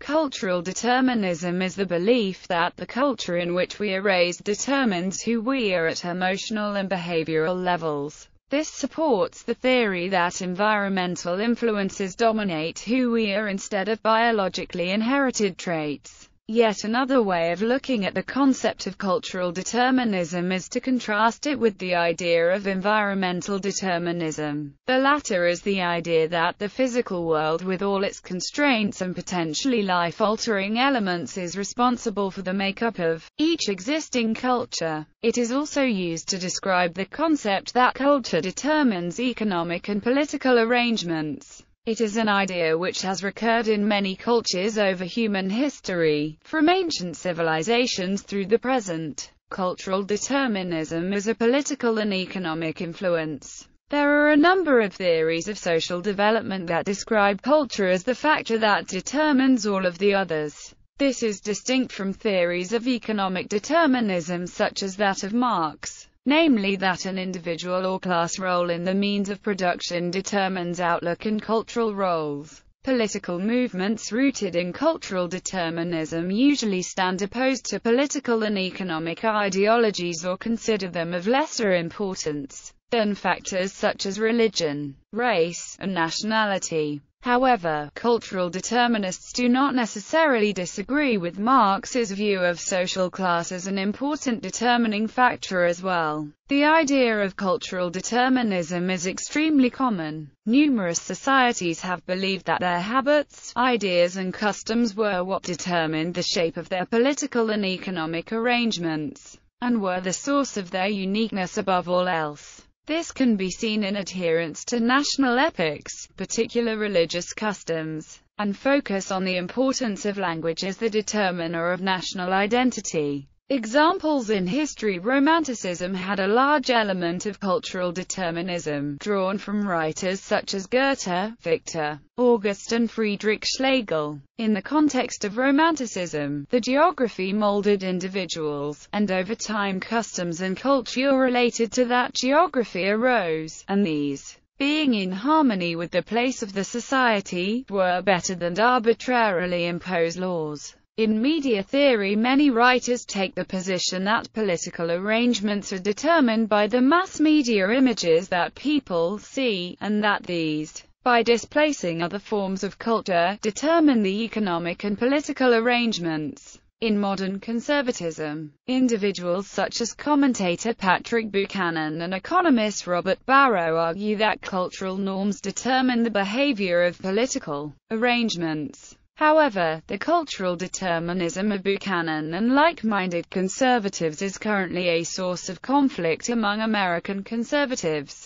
Cultural determinism is the belief that the culture in which we are raised determines who we are at emotional and behavioral levels. This supports the theory that environmental influences dominate who we are instead of biologically inherited traits. Yet another way of looking at the concept of cultural determinism is to contrast it with the idea of environmental determinism. The latter is the idea that the physical world with all its constraints and potentially life-altering elements is responsible for the makeup of each existing culture. It is also used to describe the concept that culture determines economic and political arrangements. It is an idea which has recurred in many cultures over human history, from ancient civilizations through the present. Cultural determinism is a political and economic influence. There are a number of theories of social development that describe culture as the factor that determines all of the others. This is distinct from theories of economic determinism such as that of Marx, namely that an individual or class role in the means of production determines outlook and cultural roles. Political movements rooted in cultural determinism usually stand opposed to political and economic ideologies or consider them of lesser importance than factors such as religion, race, and nationality. However, cultural determinists do not necessarily disagree with Marx's view of social class as an important determining factor as well. The idea of cultural determinism is extremely common. Numerous societies have believed that their habits, ideas and customs were what determined the shape of their political and economic arrangements, and were the source of their uniqueness above all else. This can be seen in adherence to national epics, particular religious customs, and focus on the importance of language as the determiner of national identity. Examples in history: Romanticism had a large element of cultural determinism, drawn from writers such as Goethe, Victor August and Friedrich Schlegel. In the context of Romanticism, the geography molded individuals, and over time customs and culture related to that geography arose, and these, being in harmony with the place of the society, were better than arbitrarily imposed laws. In media theory, many writers take the position that political arrangements are determined by the mass media images that people see, and that these, by displacing other forms of culture, determine the economic and political arrangements. In modern conservatism, individuals such as commentator Patrick Buchanan and economist Robert Barrow argue that cultural norms determine the behavior of political arrangements. However, the cultural determinism of Buchanan and like-minded conservatives is currently a source of conflict among American conservatives.